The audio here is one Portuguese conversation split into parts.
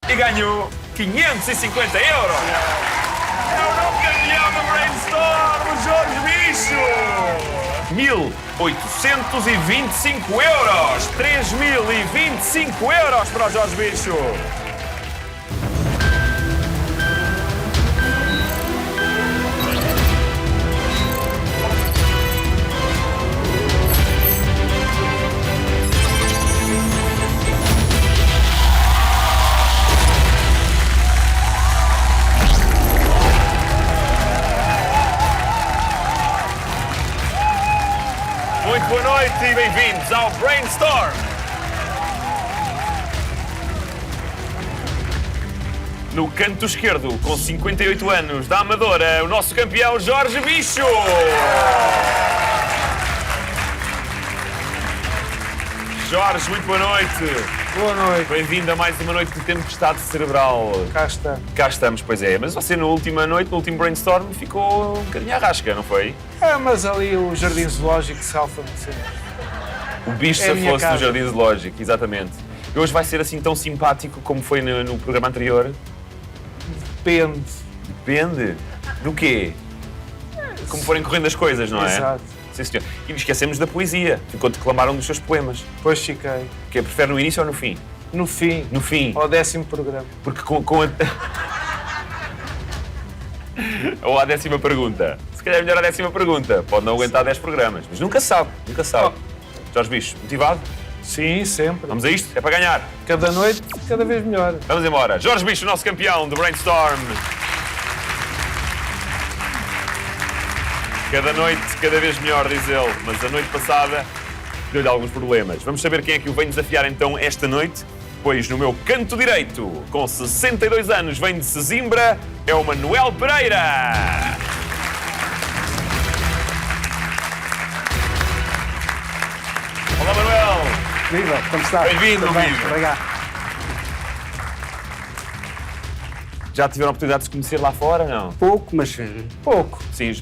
e ganhou 550 euros. É o novo campeão do Brainstorm, o Jorge Bicho. 1.825 euros. 3.025 euros para o Jorge Bicho. Muito boa noite e bem-vindos ao Brainstorm. No canto esquerdo, com 58 anos, da Amadora, o nosso campeão Jorge Bicho. Jorge, muito boa noite. Boa noite. Bem-vindo a mais uma noite de tempestade cerebral. Cá está. Cá estamos, pois é. Mas você, na última noite, no último Brainstorm, ficou um bocadinho à rasca, não foi? É, mas ali o Jardim Zoológico salva-me sempre. O bicho É a minha safou-se no casa. Jardim Zoológico, exatamente. E hoje vai ser assim tão simpático como foi no programa anterior? Depende. Depende. Do quê? Como forem correndo as coisas, não é? Exato. Sim, senhor. E esquecemos da poesia. Ficou declamar um dos seus poemas. Depois fiquei. Que é, prefere no início ou no fim? No fim. No fim. Ao 10º programa. Porque com a... Ou à 10ª pergunta. Se calhar é melhor a 10ª pergunta. Pode não aguentar 10 programas. Mas nunca sabe, nunca sabe. Jorge Bicho, motivado? Sim, sempre. Vamos a isto? É para ganhar. Cada noite, cada vez melhor. Vamos embora. Jorge Bicho, o nosso campeão do Brainstorm. Cada noite, cada vez melhor, diz ele. Mas a noite passada deu-lhe alguns problemas. Vamos saber quem é que o vem desafiar então esta noite. Pois no meu canto direito, com 62 anos, vem de Sesimbra, é o Manuel Pereira. Olá, Manuel. Viva, como está? Bem-vindo, Tudo bem? viva. Obrigado. Já tiveram a oportunidade de se conhecer lá fora, não? Pouco, mas pouco. Sim,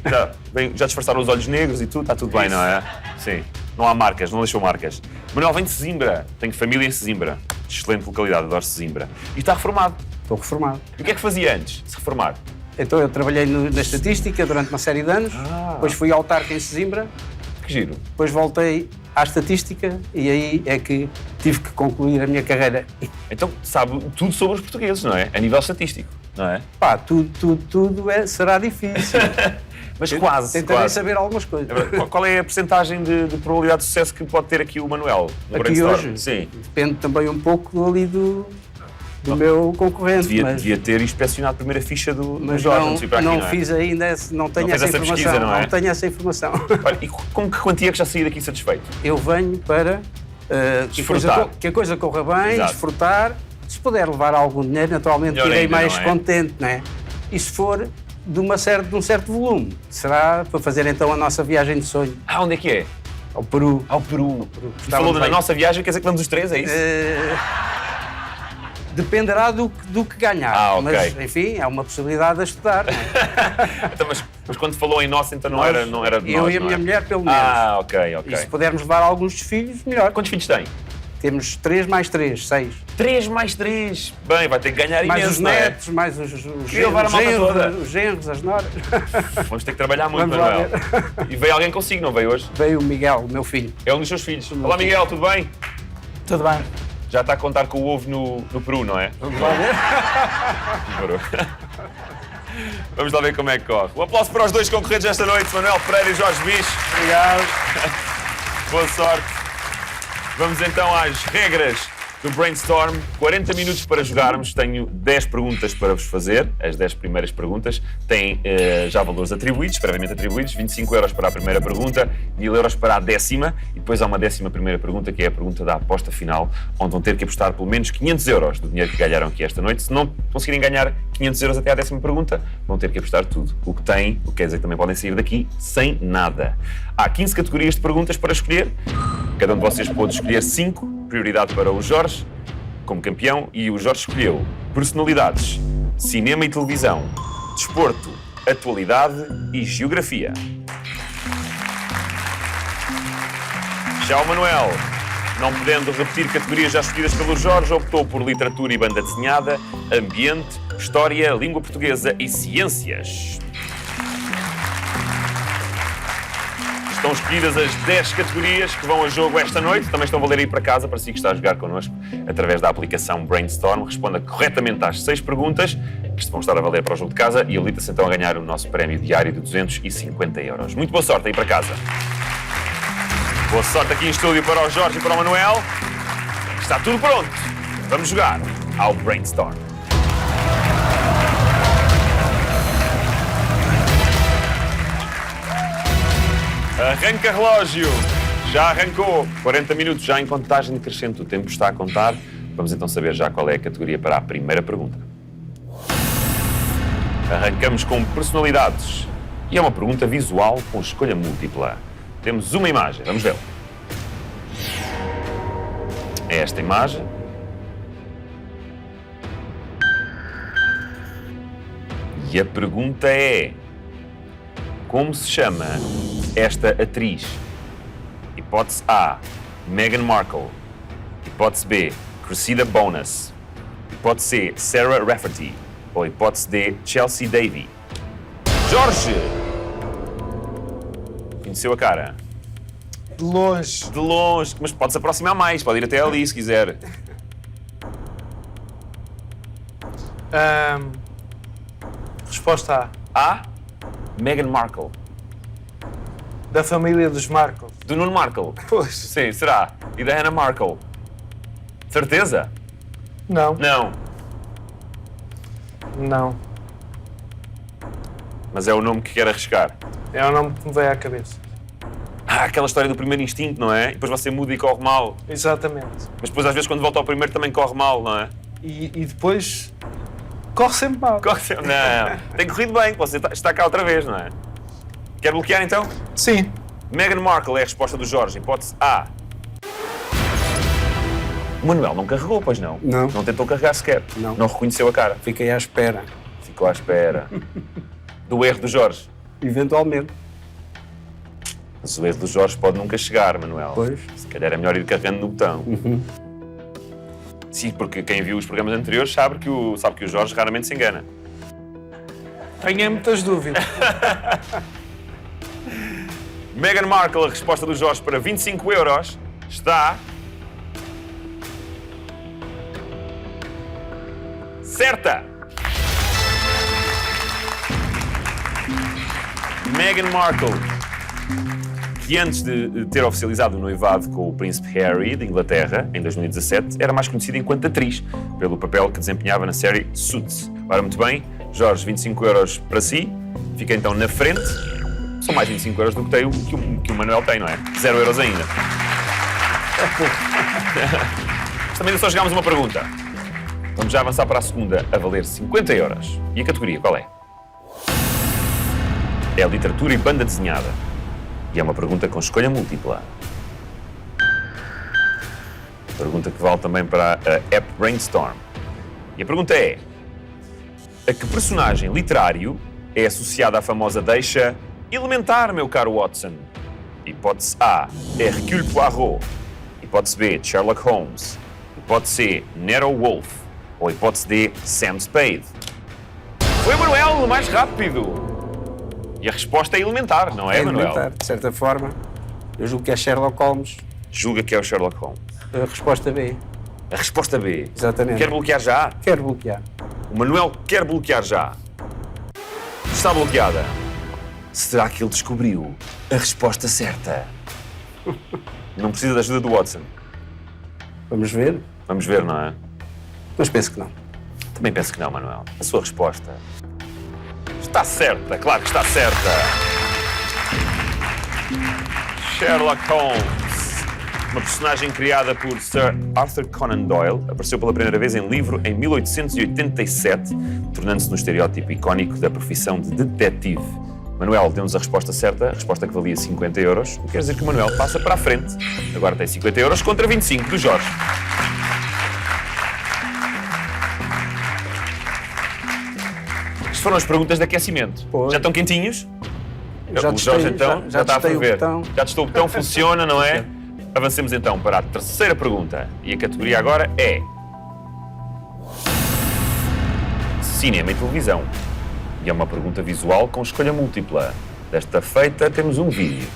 já disfarçaram os olhos negros e tudo, está tudo bem, não é? Sim. Não há marcas, não deixou marcas. Manuel vem de Sesimbra, tenho família em Sesimbra. Excelente localidade, adoro Sesimbra. E está reformado. Estou reformado. E o que é que fazia antes de se reformar? Então eu trabalhei na estatística durante uma série de anos. Depois fui autarca em Sesimbra. Que giro. Depois voltei à estatística e aí é que tive que concluir a minha carreira. Então sabe tudo sobre os portugueses, não é? A nível estatístico, não é? Pá, tudo será difícil. Mas quase, Tentarei quase. saber algumas coisas. Qual é a percentagem de probabilidade de sucesso que pode ter aqui o Manuel no Aqui Brainstorm? hoje? Sim. Depende também um pouco ali do meu concorrente. Devia ter inspecionado a primeira ficha do mas Jorge, não, antes de ir para aqui, não não é? fiz ainda, não tenho Não fez essa essa informação. pesquisa, não é? Não tenho essa informação. Olha, e com que quantia que já saí daqui satisfeito? Eu venho para Desfrutar. que a coisa corra bem, Exato. desfrutar. Se puder levar algum dinheiro, naturalmente Melhor irei ainda, mais não é? contente, não é? E se for de um certo volume, será para fazer então a nossa viagem de sonho Onde é que é? ao Peru. Ao Peru. Estávamos Falou da bem. nossa viagem, quer dizer que vamos os três, é isso? Dependerá do que ganhar, Ok. mas enfim, é uma possibilidade a estudar. Não é? Então, mas quando falou em nossa, então não era de eu nós, e a não minha é? mulher, pelo menos. Ok. E se pudermos levar alguns dos filhos, melhor. Quantos filhos tem? Temos 3 mais 3, 6. 3 mais 3. Bem, vai ter que ganhar Mais imenso, os não é? netos, mais os Queria levar a malta toda. os genros, as noras. Vamos ter que trabalhar muito, Vamos lá Manuel. E veio alguém consigo, não veio hoje? Veio o Miguel, o meu filho. É um dos seus filhos. Olá, Miguel, tudo bem? Tudo bem? Já está a contar com o ovo no Peru, não é? Vamos lá ver. Peru. Vamos lá ver como é que corre. Um aplauso para os dois concorrentes desta noite, Manuel Pereira e Jorge Bicho. Obrigado. Boa sorte. Vamos então às regras do Brainstorm. 40 minutos para jogarmos. Tenho 10 perguntas para vos fazer. As 10 primeiras perguntas têm já valores atribuídos, previamente atribuídos. 25 euros para a primeira pergunta, 1000 euros para a 10ª. E depois há uma 11ª pergunta, que é a pergunta da aposta final, onde vão ter que apostar pelo menos 500 euros do dinheiro que ganharam aqui esta noite. Se não conseguirem ganhar 500 euros até à 10ª pergunta, vão ter que apostar tudo o que têm, o que quer dizer que também podem sair daqui sem nada. Há 15 categorias de perguntas para escolher. Cada um de vocês pode escolher 5. Prioridade para o Jorge, como campeão, e o Jorge escolheu personalidades, cinema e televisão, desporto, atualidade e geografia. Já o Manuel Não podendo repetir categorias já escolhidas pelo Jorge, optou por literatura e banda desenhada, ambiente, história, língua portuguesa e ciências. Estão escolhidas as 10 categorias que vão a jogo esta noite. Também estão a valer aí para casa, para si que está a jogar connosco através da aplicação Brainstorm. Responda corretamente às 6 perguntas, que vão estar a valer para o jogo de casa, e habilita-se então a ganhar o nosso prémio diário de 250 euros. Muito boa sorte aí para casa. Boa sorte aqui em estúdio para o Jorge e para o Manuel. Está tudo pronto. Vamos jogar ao Brainstorm. Arranca relógio. Já arrancou. 40 minutos já em contagem decrescente. O tempo está a contar. Vamos então saber já qual é a categoria para a primeira pergunta. Arrancamos com personalidades. E é uma pergunta visual com escolha múltipla. Temos uma imagem. Vamos vê-la. É esta imagem. E a pergunta é: como se chama esta atriz? Hipótese A, Meghan Markle. Hipótese B, Cressida Bonas. Hipótese C, Sarah Rafferty. Ou hipótese D, Chelsea Davy. Jorge! Conheceu a cara? De longe. De longe, mas pode se aproximar mais, pode ir até ali se quiser. Resposta A. A, Meghan Markle. Da família dos Markle. Do Nuno Markle. Pois. Sim, será? E da Hannah Markle. Certeza? Não. Não. Não. Mas é o nome que quer arriscar. É o nome que me veio à cabeça. Ah, aquela história do primeiro instinto, não é? E depois você muda e corre mal. Exatamente. Mas depois às vezes quando volta ao primeiro também corre mal, não é? E depois corre sempre mal. Corre sempre. Não, tem corrido bem, você está cá outra vez, não é? Quer bloquear então? Sim. Meghan Markle é a resposta do Jorge. Hipótese A. O Manuel não carregou, pois não? Não. Não tentou carregar sequer? Não. Não reconheceu a cara? Fiquei à espera, Ficou à espera. Do erro do Jorge. eventualmente. Mas o erro do Jorge pode nunca chegar, Manuel. Pois. Se calhar é melhor ir carregando no botão. Sim, porque quem viu os programas anteriores sabe que o Jorge raramente se engana. Tenho muitas dúvidas. Meghan Markle, a resposta do Jorge para 25 euros, está... certa! Meghan Markle, que antes de ter oficializado o noivado com o príncipe Harry de Inglaterra, em 2017, era mais conhecida enquanto atriz, pelo papel que desempenhava na série Suits. Ora, muito bem, Jorge, 25 euros para si, fica então na frente. São mais 25 euros do que tem que o Manuel tem, não é? 0 euros ainda. Mas também só chegámos a uma pergunta. Vamos já avançar para a segunda, a valer 50 euros. E a categoria qual é? É literatura e banda desenhada. E é uma pergunta com escolha múltipla. Pergunta que vale também para a app Brainstorm. E a pergunta é: a que personagem literário é associada à famosa deixa elementar, meu caro Watson? Hipótese A, Hercule Poirot. Hipótese B, Sherlock Holmes. Hipótese C, Nero Wolfe. Ou hipótese D, Sam Spade. Foi o Manuel o mais rápido. E a resposta é elementar, não é, Manuel? Elementar, de certa forma. Eu julgo que é Sherlock Holmes. Julga que é o Sherlock Holmes. A resposta B. A resposta B. Exatamente. Quer bloquear já? Quero bloquear. O Manuel quer bloquear já. Está bloqueada. Será que ele descobriu a resposta certa? Não precisa da ajuda do Watson. Vamos ver? Vamos ver, não é? Mas penso que não. Também penso que não, Manuel. A sua resposta está certa, claro que está certa. Sherlock Holmes, uma personagem criada por Sir Arthur Conan Doyle, apareceu pela primeira vez em livro em 1887, tornando-se no estereótipo icónico da profissão de detetive. Manuel deu-nos a resposta certa, a resposta que valia 50 euros, o que quer dizer que o Manuel passa para a frente. Agora tem 50 euros contra 25 do Jorge. Foram as perguntas de aquecimento. Pois. Já estão quentinhos? Já o Jorge testei, então já está a testei o ferver. botão. Já testou o botão, funciona, não é? Avancemos então para a terceira pergunta. E a categoria agora é cinema e televisão. E é uma pergunta visual com escolha múltipla. Desta feita, temos um vídeo.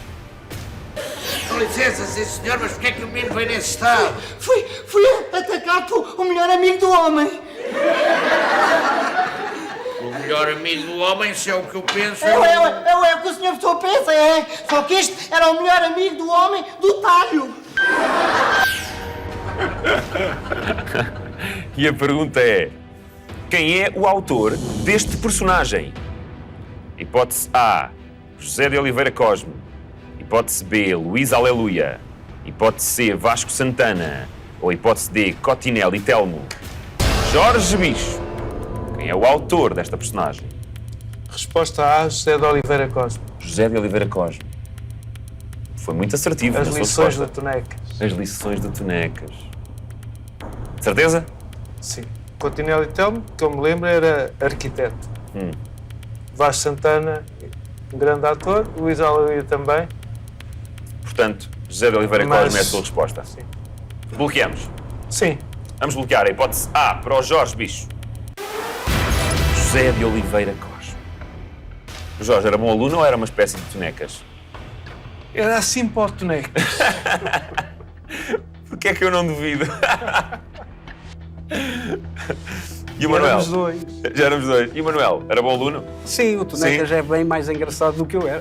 Com licença, sim senhor, mas porquê é que o menino veio nesse estado? Fui atacado por o melhor amigo do homem. O melhor amigo do homem, se é o que eu penso... É o que o senhor pessoa pensa, é? Só que este era o melhor amigo do homem do talho. E a pergunta é: quem é o autor deste personagem? Hipótese A, José de Oliveira Cosme. Hipótese B, Luís Aleluia. Hipótese C, Vasco Santana. Ou hipótese D, Cotinelli Telmo. Jorge Bicho. Quem é o autor desta personagem? Resposta A, José de Oliveira Cosme. José de Oliveira Cosme. Foi muito assertivo. As na sua lições da resposta. Tonecas. As lições de Tonecas. Certeza? Sim. Cotinelli Telmo, que eu me lembro, era arquiteto. Vasco Santana, um grande ator. Luís Aleluia também. Portanto, José de Oliveira Mas- Cosme é a sua resposta. Sim. Bloqueamos. Sim. Vamos bloquear a hipótese A para o Jorge Bicho. José de Oliveira Cosme. O Jorge era bom aluno ou era uma espécie de tonecas? Era assim para o Tonecas. Porquê é que eu não duvido? E o Manuel? Éramos dois. Já éramos dois. E o Manuel? Era bom aluno? Sim, o Tonecas é bem mais engraçado do que eu era.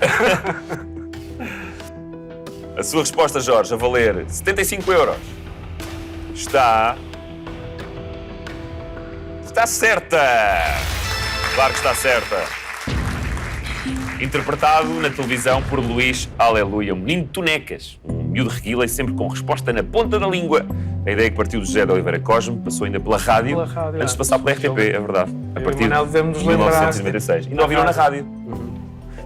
A sua resposta, Jorge, a valer 75 euros. Está certa! Claro que está certa. Interpretado na televisão por Luís Aleluia, um menino de Tonecas, um miúdo reguila e sempre com resposta na ponta da língua. A ideia que partiu do José de Oliveira Cosme passou ainda pela rádio, Pela rádio, antes de passar pela RTP, é verdade. A e o partir Manuel devemos de lembrar 1996. Ainda ouviram na rádio.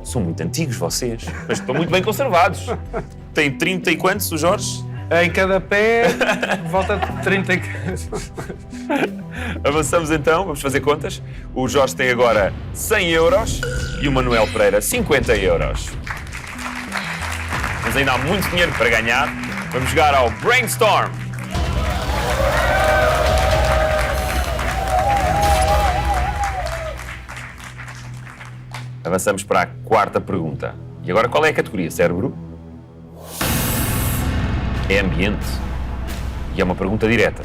São muito antigos vocês, mas estão muito bem conservados. Tem 30 e quantos, o Jorge? Em cada pé, volta de 30 e... Avançamos então, vamos fazer contas. O Jorge tem agora 100 euros e o Manuel Pereira 50 euros. Mas ainda há muito dinheiro para ganhar. Vamos jogar ao Brainstorm. Avançamos para a quarta pergunta. E agora qual é a categoria, cérebro? É ambiente. E é uma pergunta direta.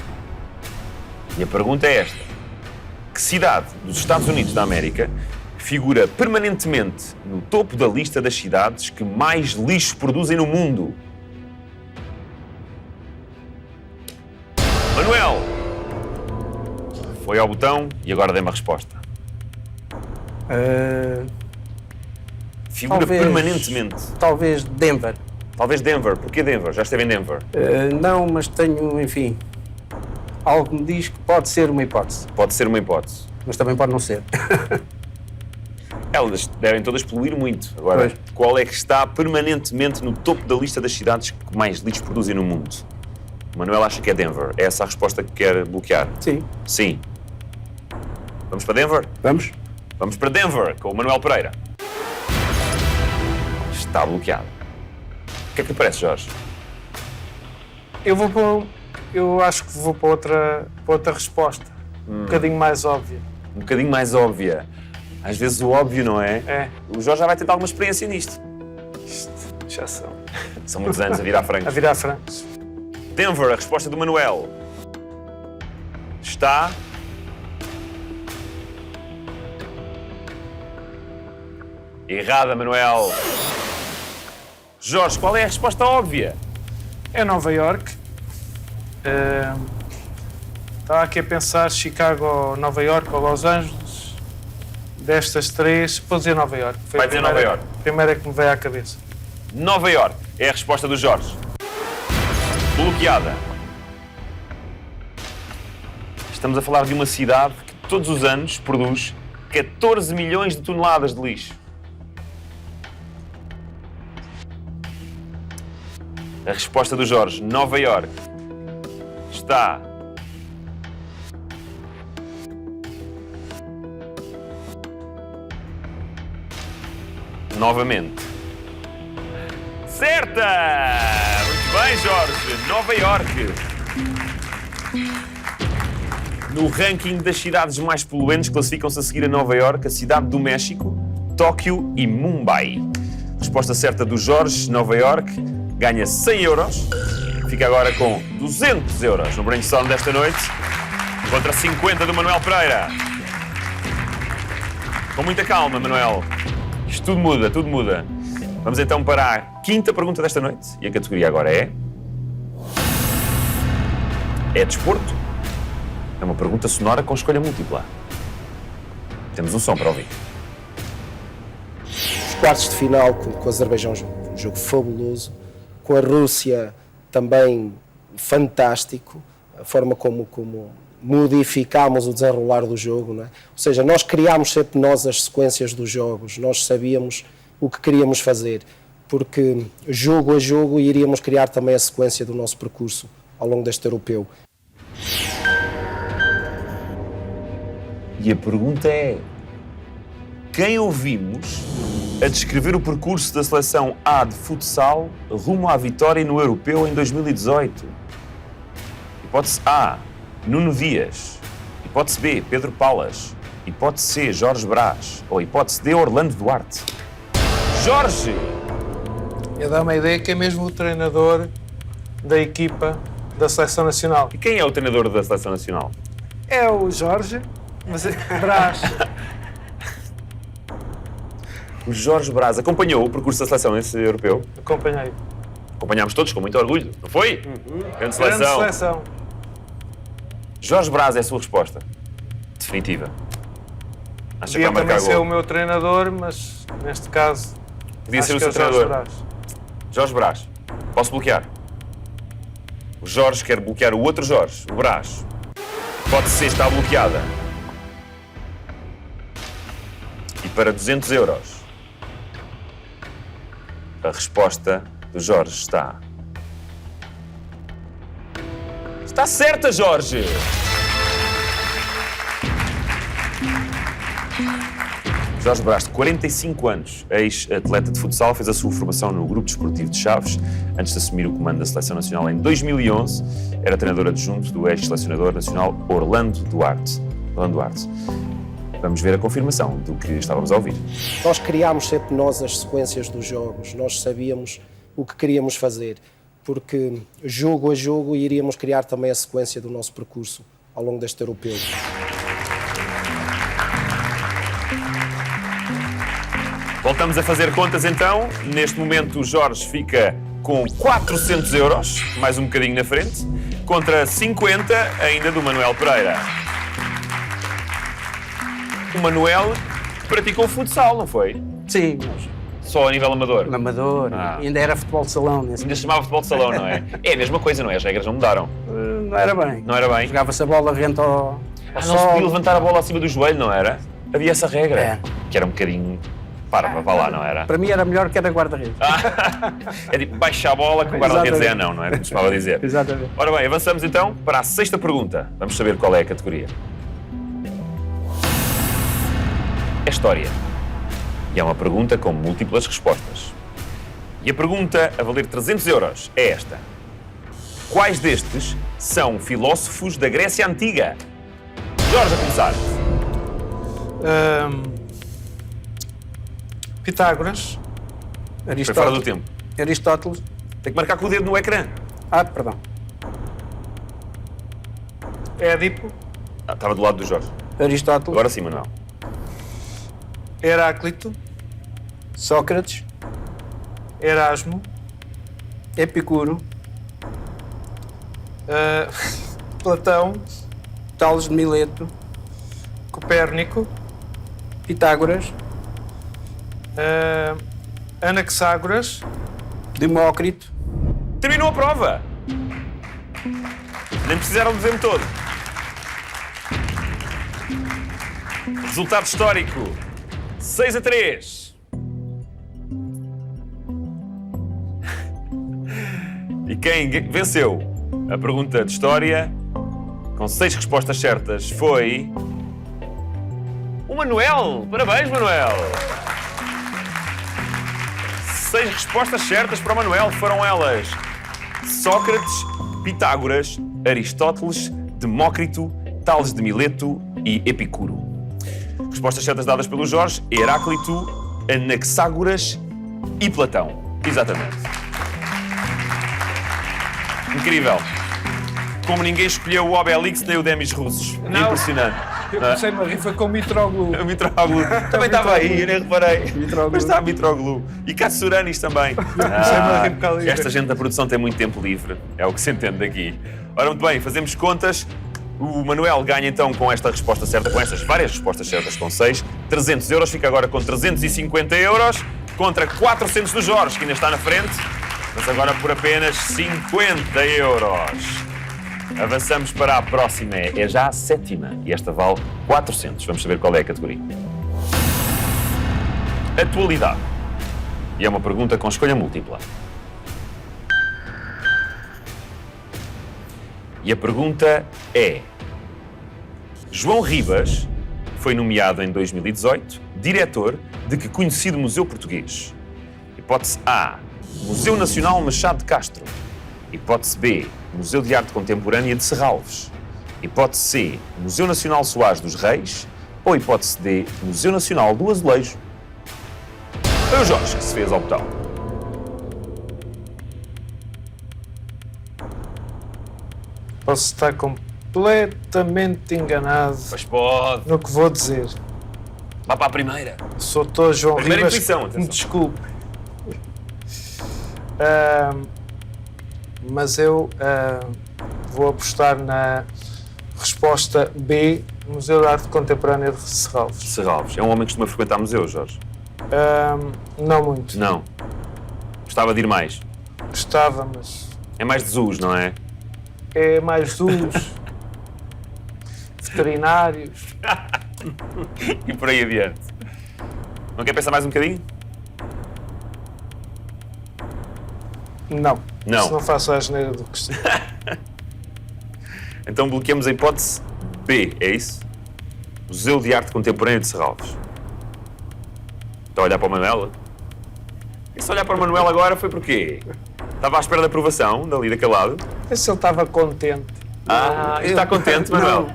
E a pergunta é esta: que cidade dos Estados Unidos da América figura permanentemente no topo da lista das cidades que mais lixo produzem no mundo? Manuel! Foi ao botão e agora dê-me a resposta. Figura Talvez- permanentemente. Talvez Denver. Talvez Denver. Porquê Denver? Já esteve em Denver. Não, mas tenho, enfim, algo me diz que pode ser uma hipótese, Pode ser uma hipótese. mas também pode não ser. Elas devem todas poluir muito. Agora, Pois. qual é que está permanentemente no topo da lista das cidades que mais lixo produzem no mundo? O Manuel acha que é Denver. É essa a resposta que quer bloquear? Sim. Sim. Vamos para Denver? Vamos? Vamos para Denver, com o Manuel Pereira. Está bloqueado. O que é que lhe parece, Jorge? Eu acho que vou para outra resposta. Um bocadinho mais óbvia. Um bocadinho mais óbvia. Às vezes o óbvio, não é? É. O Jorge já vai ter alguma experiência nisto. Isto já são. São muitos anos a virar A francos. virar francos. Denver, a resposta do Manuel. Está... errada, Manuel. Jorge, qual é a resposta óbvia? É Nova York. Estava aqui a pensar Chicago, ou Nova York ou Los Angeles. Destas três, vou dizer Nova York. Foi Vai a dizer primeira- Nova York. a primeira que me veio à cabeça. Nova York é a resposta do Jorge. Bloqueada. Estamos a falar de uma cidade que todos os anos produz 14 milhões de toneladas de lixo. A resposta do Jorge, Nova York, está... novamente. Certa! Muito bem, Jorge. Nova Iorque. No ranking das cidades mais poluentes classificam-se a seguir a Nova Iorque, a Cidade do México, Tóquio e Mumbai. Resposta certa do Jorge, Nova Iorque, ganha 100 euros. Fica agora com 200 euros no brainstorm desta noite, contra 50 do Manuel Pereira. Com muita calma, Manuel. Isto tudo muda, tudo muda. Vamos então para a quinta pergunta desta noite. E a categoria agora é... É desporto? É uma pergunta sonora com escolha múltipla. Temos um som para ouvir. Os quartos de final com o Azerbaijão, um jogo fabuloso. Com a Rússia, também fantástico. A forma como modificámos o desenrolar do jogo, não é? Ou seja, nós criámos sempre nós as sequências dos jogos. Nós sabíamos o que queríamos fazer. Porque jogo a jogo iríamos criar também a sequência do nosso percurso ao longo deste europeu. E a pergunta é: quem ouvimos a descrever o percurso da seleção A de futsal rumo à vitória no Europeu em 2018? Hipótese A, Nuno Dias. Hipótese B, Pedro Palas. Hipótese C, Jorge Brás. Ou hipótese D, Orlando Duarte. Jorge! Eu dou uma ideia que é mesmo o treinador da equipa da Seleção Nacional. E quem é o treinador da Seleção Nacional? É o Jorge Brás. O Jorge Brás acompanhou o percurso da seleção nesse europeu. Acompanhei. Acompanhámos todos com muito orgulho, não foi? Grande seleção. Grande seleção. Jorge Brás é a sua resposta definitiva. Acha que Podia vai marcar também ser o gol? meu treinador, mas neste caso Podia acho ser o que é seu Jorge treinador. Brás. Jorge Brás. Posso bloquear? O Jorge quer bloquear o outro Jorge, o Brás. Pode ser, está bloqueada. E para 200 euros, a resposta do Jorge está... Está certa, Jorge! Jorge Brás, de 45 anos, ex-atleta de futsal, fez a sua formação no Grupo Desportivo de Chaves, antes de assumir o comando da Seleção Nacional em 2011. Era treinador adjunto do ex-selecionador nacional Orlando Duarte. Vamos ver a confirmação do que estávamos a ouvir. Nós criámos sempre nós as sequências dos jogos. Nós sabíamos o que queríamos fazer. Porque jogo a jogo iríamos criar também a sequência do nosso percurso ao longo deste europeu. Voltamos a fazer contas então. Neste momento o Jorge fica com 400 euros, mais um bocadinho na frente, contra 50 ainda do Manuel Pereira. O Manuel praticou futsal, não foi? Sim, mas Só a nível amador. amador. Ah. Ainda era futebol de salão. Nesse Ainda se chamava futebol de salão, não é? É a mesma coisa, não é? As regras não mudaram. Não era bem. Não era bem? Jogava-se a bola rente ao Não se podia sol. levantar a bola acima do joelho, não era? Havia essa regra. É. Que era um bocadinho parva, vá lá, não era? Para mim era melhor que era guarda-redes. É tipo, baixa a bola que o guarda-redes é não é? Como se estava a dizer. Exatamente. Ora bem, avançamos então para a sexta pergunta. Vamos saber qual é a categoria. É história. E é uma pergunta com múltiplas respostas. E a pergunta a valer 300 euros é esta. Quais destes são filósofos da Grécia Antiga? Jorge, a começar. Pitágoras. Foi fora do tempo. Aristóteles. Tem que marcar com o dedo no ecrã. Perdão. Édipo. Estava do lado do Jorge. Aristóteles. Agora sim, Manuel. Heráclito. Sócrates. Erasmo. Epicuro. Platão. Tales de Mileto. Copérnico. Pitágoras. Anaxágoras. Demócrito. Terminou a prova. Nem precisaram dizer-me todo. Resultado histórico. 6-3. E quem venceu a pergunta de história com 6 respostas certas foi... o Manuel. Parabéns, Manuel. 6 respostas certas para o Manuel. Foram elas Sócrates, Pitágoras, Aristóteles, Demócrito, Tales de Mileto e Epicuro. Respostas certas dadas pelo Jorge: Heráclito, Anaxágoras e Platão. Exatamente. Incrível. Como ninguém escolheu o Obelix nem o Demis russos. Não. Impressionante. Eu comecei-me a rir, foi com o Mitroglou. O Mitroglou. Também estava aí, eu nem reparei. Mitroglou. Mas está Mitroglou. E Katsuranis também. comecei-me a rir por causa disso. Esta gente da produção tem muito tempo livre. É o que se entende daqui. Ora, muito bem, fazemos contas. O Manuel ganha então com esta resposta certa, com estas várias respostas certas, com 6, 300 euros. Fica agora com 350 euros contra 400 do Jorge, que ainda está na frente. Mas agora por apenas 50 euros. Avançamos para a próxima, é já a 7ª, e esta vale 400. Vamos saber qual é a categoria. Atualidade. E é uma pergunta com escolha múltipla. E a pergunta é: João Ribas foi nomeado em 2018 diretor de que conhecido museu português? Hipótese A, Museu Nacional Machado de Castro. Hipótese B, Museu de Arte Contemporânea de Serralves. Hipótese C, Museu Nacional Soares dos Reis. Ou hipótese D, Museu Nacional do Azulejo. Foi o Jorge que se fez ao botão. Posso estar completamente enganado Mas pode. no que vou dizer. Vá para a primeira. Sou todo João Primeira Ribas, intuição, me atenção. desculpe. Mas eu vou apostar na resposta B, Museu de Arte Contemporânea de Serralves. Serralves. É um homem que costuma frequentar museus, Jorge? Não muito. Não. Gostava de ir mais. Gostava, mas É mais de zoos, não é? é mais zoos, veterinários. E por aí adiante. Não quer pensar mais um bocadinho? Não. Não. Se não faço a asneira do Cristiano. Então bloqueamos a hipótese B, é isso? Museu de Arte Contemporânea de Serralves. Está a olhar para o Manuel? E se olhar para o Manuel agora foi porquê? Estava à espera da aprovação, dali daquele lado. Vê se ele estava contente. Está contente, Manuel?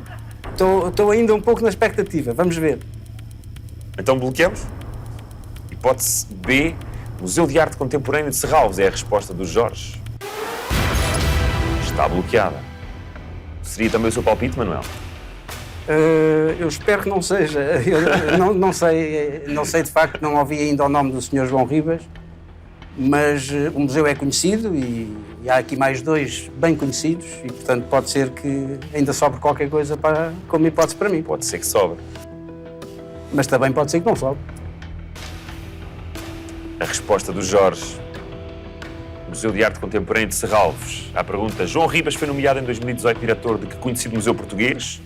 Estou ainda um pouco na expectativa. Vamos ver. Então bloqueamos? Hipótese B, Museu de Arte Contemporânea de Serralves. É a resposta do Jorge. Está bloqueada. Seria também o seu palpite, Manuel? Eu espero que não seja. Eu não sei de facto, não ouvi ainda o nome do Sr. João Ribas, mas o museu é conhecido e há aqui mais dois bem conhecidos e, portanto, pode ser que ainda sobre qualquer coisa como hipótese para mim. Pode ser que sobre. Mas também pode ser que não sobre. A resposta do Jorge. Museu de Arte Contemporânea de Serralves. À pergunta: João Ribas foi nomeado em 2018 diretor de que conhecido museu português?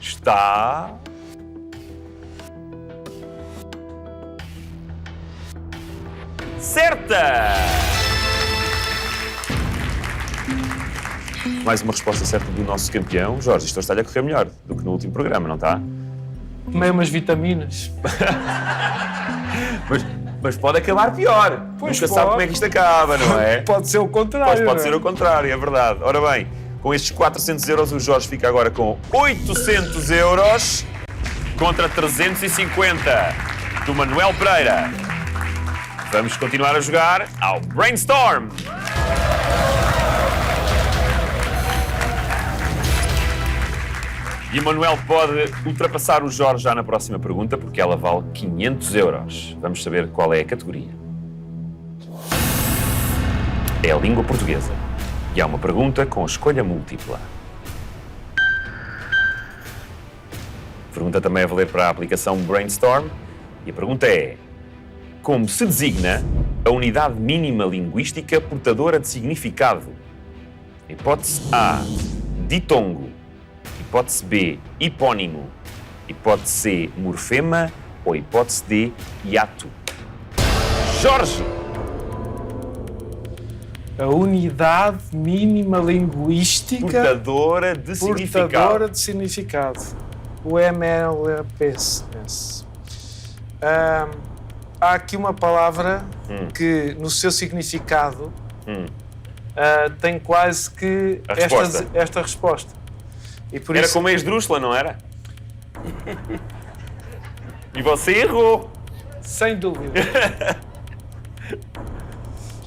Está... certa! Mais uma resposta certa do nosso campeão. Jorge, isto está-lhe a correr melhor do que no último programa, não está? Tomei umas vitaminas. Mas pode acabar pior. Pois Nunca pode. sabe como é que isto acaba, não é? Pode ser o contrário. Pode não é? ser o contrário, é verdade. Ora bem, com estes 400 euros, o Jorge fica agora com 800 euros contra 350 do Manuel Pereira. Vamos continuar a jogar ao Brainstorm. E o Manuel pode ultrapassar o Jorge já na próxima pergunta, porque ela vale 500 euros. Vamos saber qual é a categoria. É a língua portuguesa. E há uma pergunta com escolha múltipla. A pergunta também é valer para a aplicação Brainstorm. E a pergunta é: como se designa a unidade mínima linguística portadora de significado? Hipótese A, ditongo. Hipótese B, hipónimo. Hipótese C, morfema. Ou hipótese D, hiato. Jorge! A unidade mínima linguística Portadora de significado. portadora de significado. O MLPS. Há aqui uma palavra que, no seu significado, tem quase que A resposta. esta resposta. E por Era isso, como a esdrúxula, não era? E você errou. sem dúvida.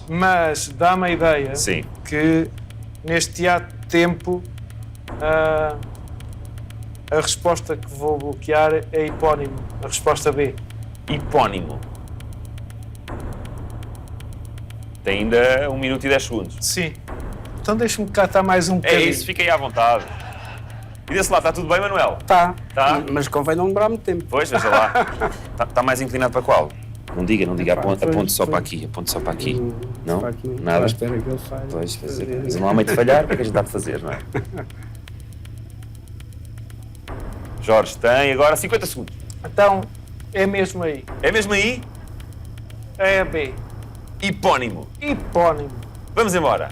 Mas dá-me a ideia Sim. que neste ato de tempo a resposta que vou bloquear é hipónimo. A resposta B. Hipónimo. Tem ainda 1 minuto e 10 segundos. Sim. Então deixa-me catar mais um É bocadinho. isso, fiquem à vontade. E desse lado, está tudo bem, Manuel? Tá. Tá. Mas convém não demorar muito tempo. Pois, veja lá. Está mais inclinado para qual? Não diga, Epá, aponte só pois. para aqui, aponte só para aqui. Não? Para aqui, Nada? à espera que ele falhe. Pois, mas não há meio de falhar, o que é que a gente dá de fazer, não é? Jorge tem agora 50 segundos. Então é mesmo aí. É mesmo aí? É a B. Hipónimo. Hipónimo. Vamos embora.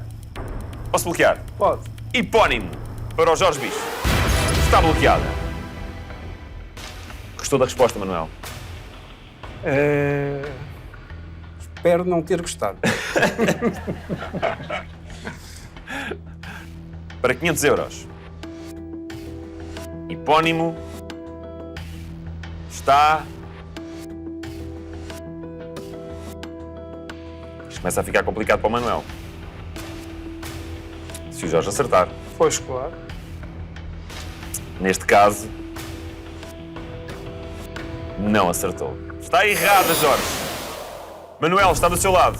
Posso bloquear? Pode. Hipónimo para o Jorge Bicho. Está bloqueada. Gostou da resposta, Manuel? Espero não ter gostado. Para 500 euros. Hipónimo está... Isto começa a ficar complicado para o Manuel. Se o Jorge acertar. Pois claro. Neste caso, não acertou. Está errada, Jorge. Manuel, está do seu lado.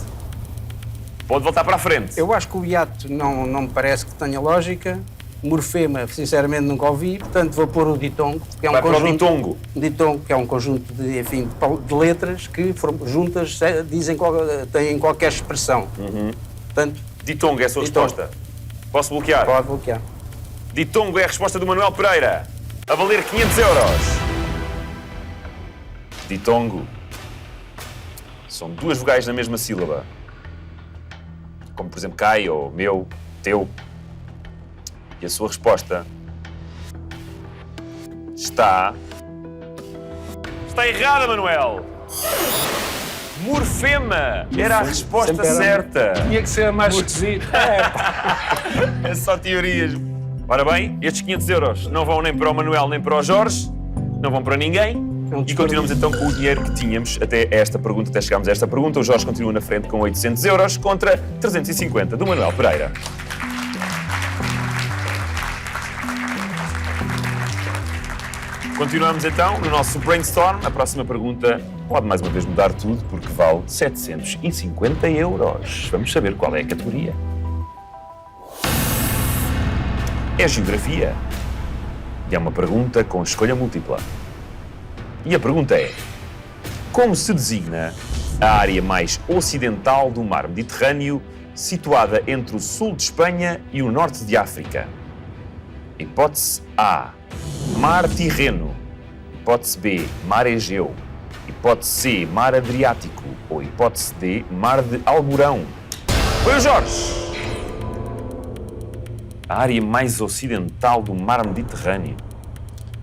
Pode voltar para a frente. Eu acho que o hiato não me parece que tenha lógica. Morfema, sinceramente, nunca ouvi. Portanto, vou pôr o ditongo, que é um Vai para o conjunto... ditongo. Ditongo, que é um conjunto de, enfim, de letras que, juntas, têm qualquer expressão. Portanto, Ditongo é a sua Ditongo. resposta. Posso bloquear? pode bloquear. Ditongo é a resposta do Manuel Pereira. A valer 500 euros. Ditongo. São 2 vogais na mesma sílaba. Como, por exemplo, cai ou meu, teu. E a sua resposta está errada, Manuel. Morfema era a resposta Sempre era. certa. Tinha que ser a mais esquisita. É só teorias. Ora bem, estes 500 euros não vão nem para o Manuel nem para o Jorge, não vão para ninguém. E continuamos então com o dinheiro que tínhamos até esta pergunta, até chegarmos a esta pergunta. O Jorge continua na frente com 800 euros contra 350 do Manuel Pereira. Continuamos então no nosso brainstorm. A próxima pergunta pode mais uma vez mudar tudo porque vale 750 euros. Vamos saber qual é a categoria. É geografia. E é uma pergunta com escolha múltipla. E a pergunta é: como se designa a área mais ocidental do mar Mediterrâneo, situada entre o sul de Espanha e o norte de África? Hipótese A: Mar Tirreno. Hipótese B: Mar Egeu. Hipótese C: Mar Adriático. Ou hipótese D: Mar de Alborão. Foi o Jorge. A área mais ocidental do mar Mediterrâneo.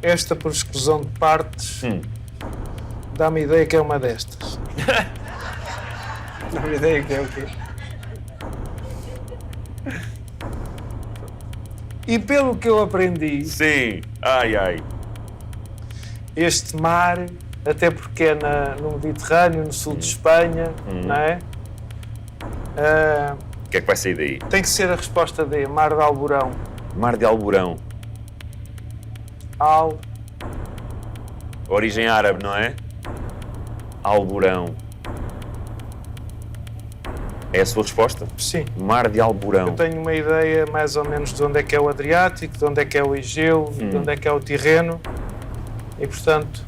Esta, por exclusão de partes, dá-me a ideia que é uma destas. Dá-me ideia que é o quê? E pelo que eu aprendi, Sim. Ai, ai. este mar, até porque é no Mediterrâneo, no sul de Espanha, não é? O que é que vai sair daí? Tem que ser a resposta D, Mar de Alborão. Mar de Alborão. Origem árabe, não é? Alborão. É a sua resposta? Sim. Mar de Alborão. Eu tenho uma ideia mais ou menos de onde é que é o Adriático, de onde é que é o Egeu, de onde é que é o Tirreno. E, portanto,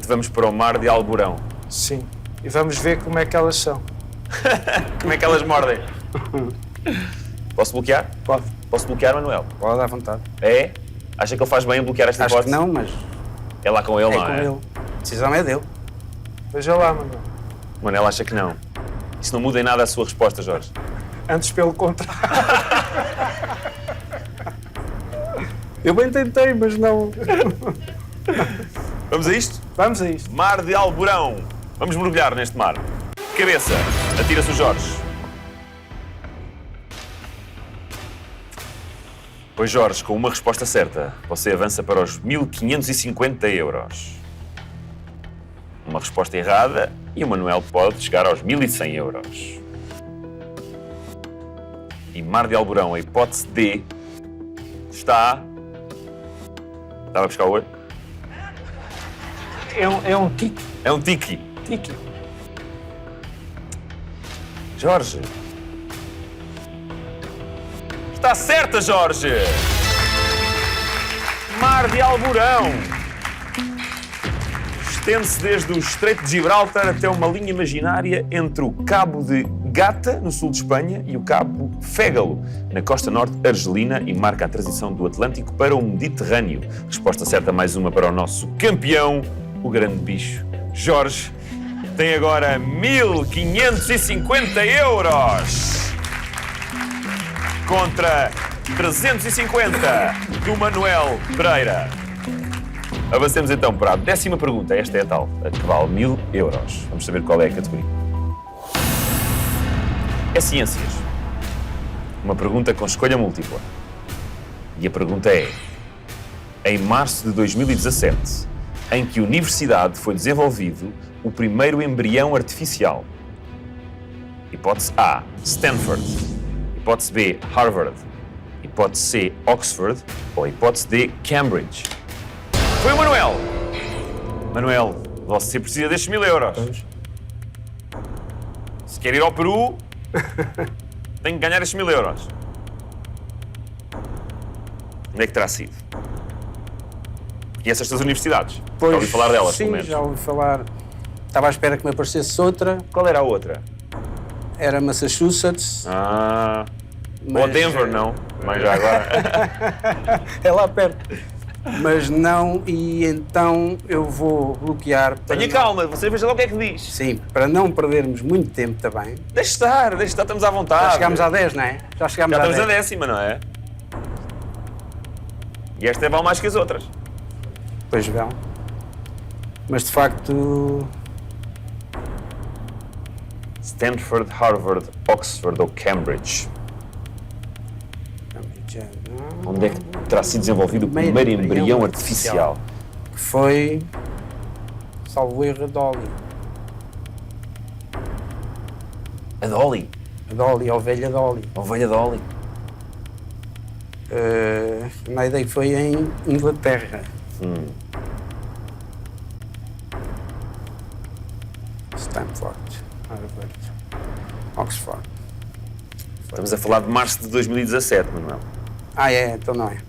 Vamos para o Mar de Alborão. sim. E vamos ver como é que elas são. Como é que elas mordem? Posso bloquear? Pode. Posso bloquear, Manuel? Pode à vontade. É? Acha que ele faz bem em bloquear esta Acho que hipótese? não, mas É lá com ele, é não com é? ele. A decisão é dele. Veja lá, Manuel. Manel acha que não. Isso não muda em nada a sua resposta, Jorge. Antes pelo contrário. Eu bem tentei, mas não. Vamos a isto? Vamos a isto. Mar de Alborão. Vamos mergulhar neste mar. Cabeça. Atira-se o Jorge. Pois Jorge, com uma resposta certa, você avança para os 1.550 euros. Uma resposta errada e o Manuel pode chegar aos 1.100 euros. E Mar de Alborão, a hipótese D, está... Estava a buscar o olho? É um tique. É um tiki. Tique. Jorge. Está certa, Jorge! Mar de Alborão. Estende-se desde o Estreito de Gibraltar até uma linha imaginária entre o Cabo de Gata, no sul de Espanha, e o Cabo Fégalo, na costa norte argelina, e marca a transição do Atlântico para o Mediterrâneo. Resposta certa, mais uma para o nosso campeão, o grande bicho. Jorge tem agora 1.550 euros contra 350 do Manuel Pereira. Avancemos então para a 10ª pergunta. Esta é a tal, a que vale 1.000 euros. Vamos saber qual é a categoria. É ciências. Uma pergunta com escolha múltipla. E a pergunta é: em março de 2017, em que universidade foi desenvolvido o primeiro embrião artificial? Hipótese A, Stanford. Hipótese B, Harvard. Hipótese C, Oxford. Ou hipótese D, Cambridge. Foi o Manuel. Manuel, você precisa destes 1.000 euros. Se quer ir ao Peru, tem que ganhar estes 1.000 euros. Onde é que terá sido? Conhece estas universidades? Já ouvi falar delas, sim, pelo menos. já ouvi falar. Estava à espera que me aparecesse outra. Qual era a outra? Era Massachusetts. Ou Denver, não. Mas já agora. É lá perto. Mas não, e então eu vou bloquear. Tenha calma, você veja lá o que é que diz. Sim, para não perdermos muito tempo também. Deixe estar, estamos à vontade. Já chegámos à 10, não é? Já chegámos Já à estamos 10. a 10ª, não é? E esta é vale mais que as outras. Pois vão. Mas de facto. Stanford, Harvard, Oxford ou Cambridge? Onde é que terá sido desenvolvido o primeiro embrião artificial? Que foi. Salvo erro, a Dolly. A Dolly? A Dolly, a ovelha Dolly. A ovelha Dolly? A ideia que foi em Inglaterra. Stanford, Harvard, Oxford. Estamos a falar de março de 2017, Manuel. Então não é.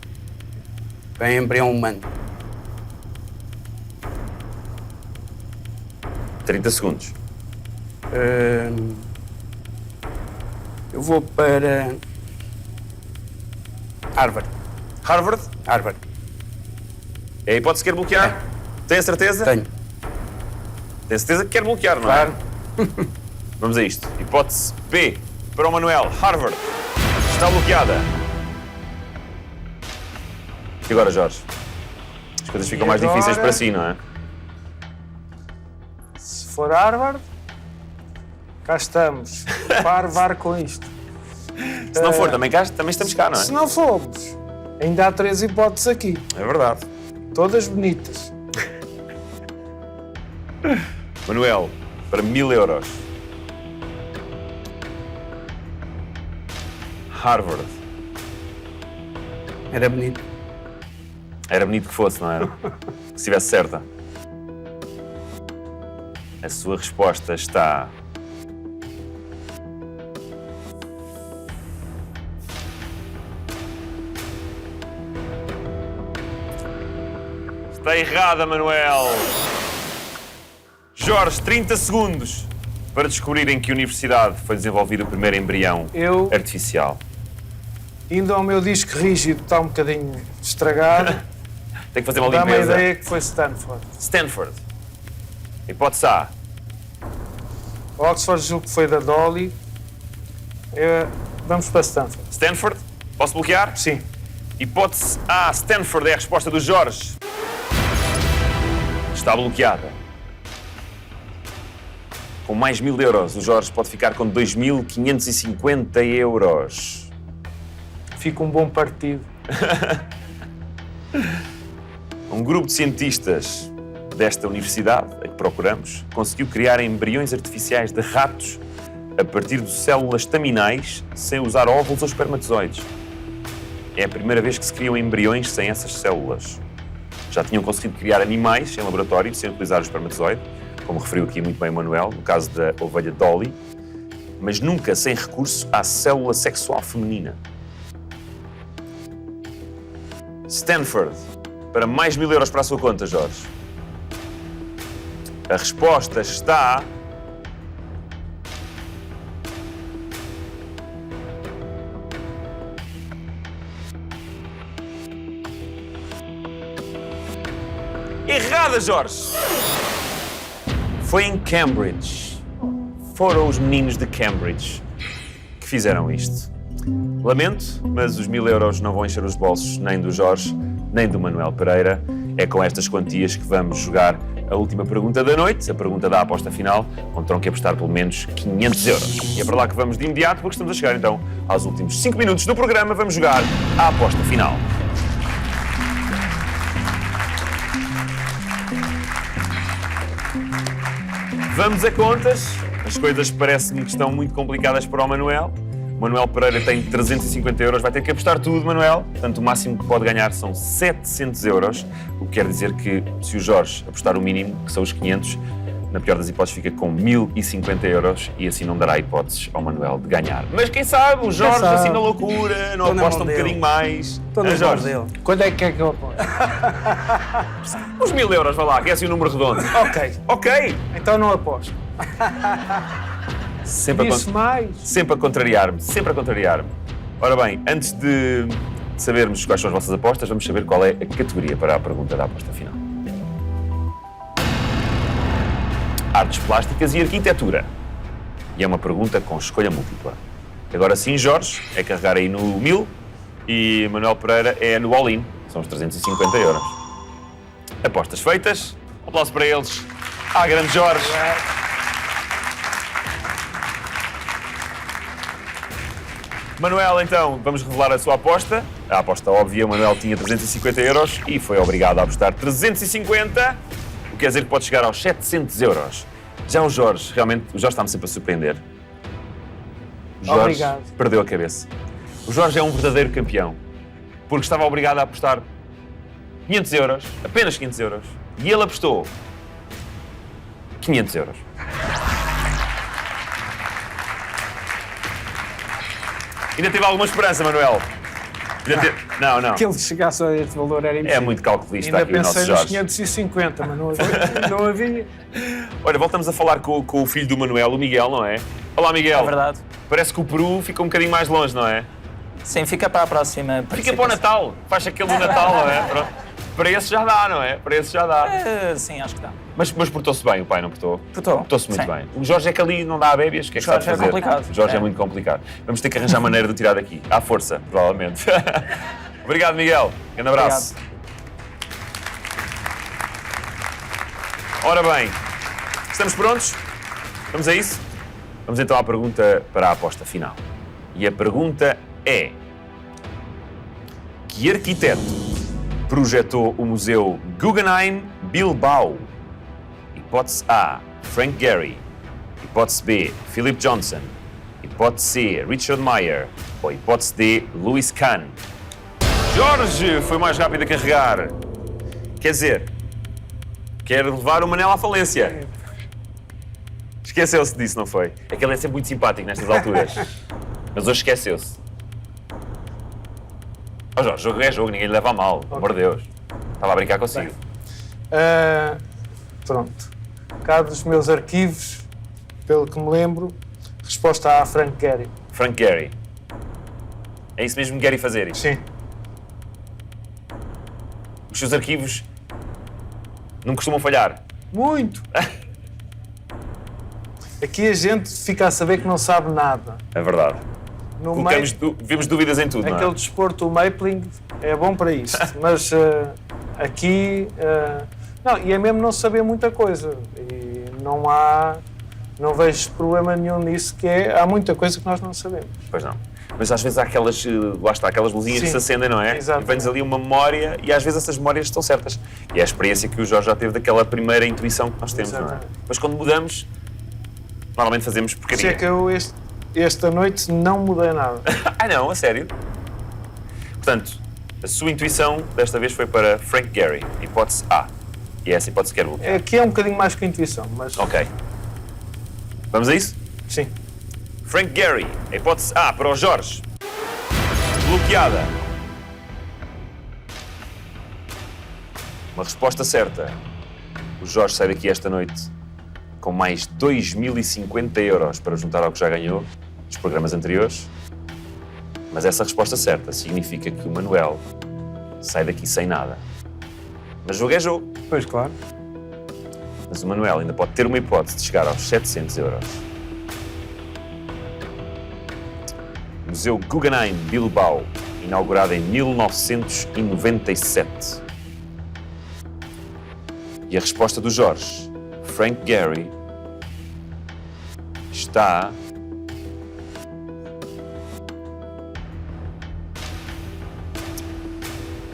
Bem, embrião humano. 30 segundos. Eu vou para Harvard. Harvard? Harvard. É a hipótese que quer bloquear? Tem a certeza? Tenho. Tem certeza que quer bloquear, não é? Claro. Vamos a isto. Hipótese B para o Manuel. Harvard. Está bloqueada. E agora, Jorge? As coisas ficam mais agora? difíceis para si, não é? Se for Harvard, cá estamos. Parvar com isto. Se não for, também estamos cá, não é? Se não formos, ainda há 3 hipóteses aqui. É verdade. Todas bonitas. Manuel, para 1.000 euros. Harvard. Era bonito. Era bonito que fosse, não era? Que estivesse certa. A sua resposta está... Está errada, Manuel. Jorge, 30 segundos para descobrir em que universidade foi desenvolvido o primeiro embrião artificial. Indo ao meu disco rígido, está um bocadinho estragado. Tem que fazer uma Dá-me a limpeza. ideia que foi Stanford. Stanford. Hipótese A. Oxford, julgo que foi da Dolly. Vamos para Stanford. Stanford? Posso bloquear? Sim. Hipótese A. Stanford é a resposta do Jorge. Está bloqueada. Com mais 1.000 euros, o Jorge pode ficar com 2.550 euros. fica um bom partido. Um grupo de cientistas desta universidade, a que procuramos, conseguiu criar embriões artificiais de ratos a partir de células staminais sem usar óvulos ou espermatozoides. É a primeira vez que se criam embriões sem essas células. Já tinham conseguido criar animais em laboratório sem utilizar o espermatozoide, como referiu aqui muito bem o Manuel, no caso da ovelha Dolly, mas nunca sem recurso à célula sexual feminina. Stanford, para mais 1000 euros para a sua conta, Jorge. A resposta está... errada, Jorge! Foi em Cambridge. Foram os meninos de Cambridge que fizeram isto. Lamento, mas os 1000 euros não vão encher os bolsos nem do Jorge, nem do Manuel Pereira. É com estas quantias que vamos jogar a última pergunta da noite, a pergunta da aposta final, onde terão que apostar pelo menos 500 euros. E é para lá que vamos de imediato, porque estamos a chegar então aos últimos 5 minutos do programa. Vamos jogar a aposta final. Vamos a contas. As coisas parecem-me que estão muito complicadas para o Manuel. O Manuel Pereira tem 350 euros, vai ter que apostar tudo, Manuel. Portanto, o máximo que pode ganhar são 700 euros, o que quer dizer que, se o Jorge apostar o mínimo, que são os 500, na pior das hipóteses fica com 1050 euros e assim não dará hipóteses ao Manuel de ganhar. Mas quem sabe, o Jorge, assim na loucura, não aposta um bocadinho mais. Estou nas mãos dele. Quando é que eu aposto? Os 1000 euros, vá lá, que é assim o número redondo. Ok, Ok! então não aposto. Sempre Disse mais. sempre a contrariar-me, sempre a contrariar-me. Ora bem, antes de sabermos quais são as vossas apostas, vamos saber qual é a categoria para a pergunta da aposta final. Artes plásticas e arquitetura. E é uma pergunta com escolha múltipla. Agora sim, Jorge, é carregar aí no 1000 e Manuel Pereira é no all-in, são os 350 euros. Apostas feitas, um aplauso para eles. Grande Jorge. Manuel, então, vamos revelar a sua aposta. A aposta óbvia, o Manuel tinha 350 euros e foi obrigado a apostar 350, o que quer dizer que pode chegar aos 700 euros. Já o Jorge, realmente, o Jorge está-me sempre a surpreender. O Jorge Obrigado. perdeu a cabeça. O Jorge é um verdadeiro campeão, porque estava obrigado a apostar 500 euros, apenas 500 euros, e ele apostou 500 euros. Ainda teve alguma esperança, Manuel? Não. Que ele chegasse a este valor era impossível. É muito calculista Ainda aqui o nosso pensei nos Jorge. 550, mas não havia. Olha, voltamos a falar com o filho do Manuel, o Miguel, não é? Olá, Miguel. É verdade. Parece que o Peru fica um bocadinho mais longe, não é? Sim, fica para a próxima. Fica para o Natal. Faz aquele do Natal, não é? Pronto. Para esse já dá, não é? Para esse já dá. Sim, acho que dá. Mas portou-se bem, o pai não portou? Portou-se muito sim. bem. O Jorge é que ali não dá a bébias, o que é que Jorge sabes é fazer? complicado. O Jorge é É. muito complicado. Vamos ter que arranjar maneira de o tirar daqui. À força, provavelmente. Obrigado, Miguel. Grande abraço. Ora bem, estamos prontos? Vamos a isso? Vamos então à pergunta para a aposta final. E a pergunta é: que arquiteto projetou o Museu Guggenheim Bilbao? Hipótese A, Frank Gehry. Hipótese B, Philip Johnson. Hipótese C, Richard Meier. Ou hipótese D, Louis Kahn. Jorge foi mais rápido a carregar. Quer dizer, quer levar o Manel à falência. Esqueceu-se disso, não foi? É que ele é sempre muito simpático nestas alturas. Mas hoje esqueceu-se. Oh Jorge, jogo é jogo, ninguém lhe leva a mal, pelo amor de Deus. Estava a brincar consigo. Pronto. Cá dos meus arquivos, pelo que me lembro, resposta A, Frank Gehry. Frank Gehry. É isso mesmo que Gehry fazer isto? Sim. Os seus arquivos não costumam falhar. Muito. Aqui a gente fica a saber que não sabe nada. É verdade. No Vemos dúvidas em tudo, não aquele é? desporto, o Mapling, é bom para isto, mas aqui... não, e é mesmo não saber muita coisa. E não vejo problema nenhum nisso, há muita coisa que nós não sabemos. Pois não. Mas às vezes há aquelas, lá está, aquelas luzinhas que Sim, se acendem, não é? exatamente. E vem-nos ali uma memória e às vezes essas memórias estão certas. E é a experiência que o Jorge já teve daquela primeira intuição que nós temos, não é? Exatamente. Mas quando mudamos, normalmente fazemos Se porcaria. é que eu esta noite não mudei nada. Ah não, a sério? Portanto, a sua intuição desta vez foi para Frank Gehry, hipótese A. E essa hipótese quer bloquear. Aqui é um bocadinho mais que intuição, mas Ok. Vamos a isso? sim. Frank Gehry, a hipótese A para o Jorge. Bloqueada. Uma resposta certa. O Jorge sai daqui esta noite com mais 2.050 euros para juntar ao que já ganhou dos programas anteriores. Mas essa resposta certa significa que o Manuel sai daqui sem nada. Mas jogo é jogo. Pois, claro. Mas o Manuel ainda pode ter uma hipótese de chegar aos 700 euros. Museu Guggenheim Bilbao, inaugurado em 1997. E a resposta do Jorge, Frank Gehry, está...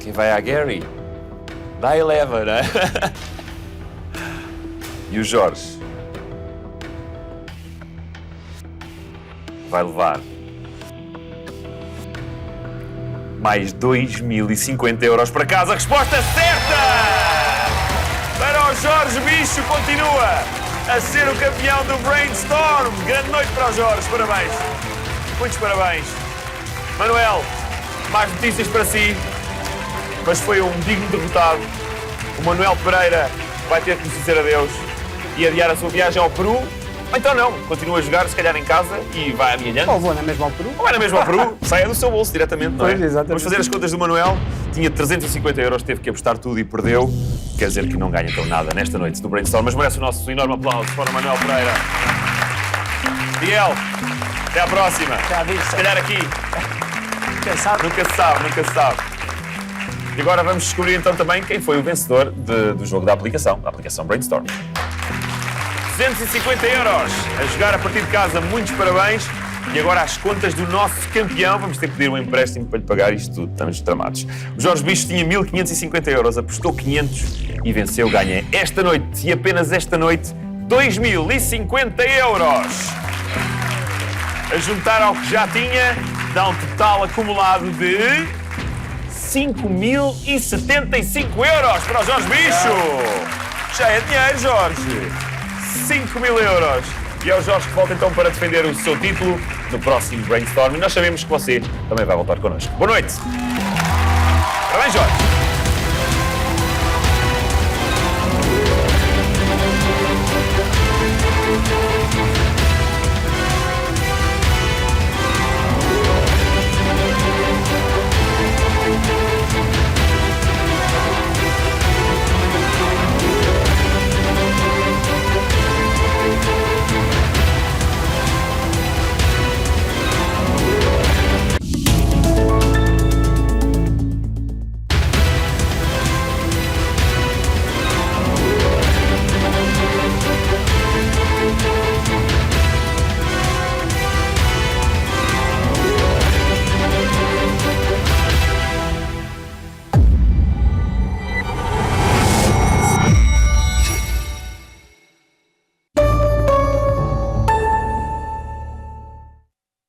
Quem vai a Gehry? Dá e leva, né? E o Jorge vai levar mais 2.050 euros para casa. Resposta certa! Para o Jorge Bicho, continua a ser o campeão do Brainstorm. Grande noite para o Jorge, parabéns. Muitos parabéns. Manuel, mais notícias para si, mas foi um digno derrotado. O Manuel Pereira vai ter que nos dizer adeus e adiar a sua viagem ao Peru. Ou então não, continua a jogar, se calhar em casa, e vai amealhando. Ou vou na mesma ao Peru. Ou vai na mesma ao Peru, saia do seu bolso diretamente, não é? Pois, exatamente. Vamos fazer as contas do Manuel. Tinha 350 euros, teve que apostar tudo e perdeu. Quer dizer que não ganha então nada nesta noite do Brainstorm, mas merece o nosso enorme aplauso para o Manuel Pereira. Miguel, até à próxima. Até à vista. Se calhar aqui. Quem sabe? Nunca se sabe, nunca se sabe. E agora vamos descobrir então também quem foi o vencedor do jogo da aplicação Brainstorm. 250 euros a jogar a partir de casa, muitos parabéns. E agora as contas do nosso campeão, vamos ter que pedir um empréstimo para lhe pagar isto tudo, estamos tramados. O Jorge Bicho tinha 1.550 euros, apostou 500 e venceu, ganha esta noite e apenas esta noite 2.050 euros. A juntar ao que já tinha, dá um total acumulado de 5.075 euros para o Jorge Bicho. Já é dinheiro, Jorge. 5.000 euros. E é o Jorge que volta então para defender o seu título no próximo Brainstorm. E nós sabemos que você também vai voltar connosco. Boa noite. Parabéns, Jorge.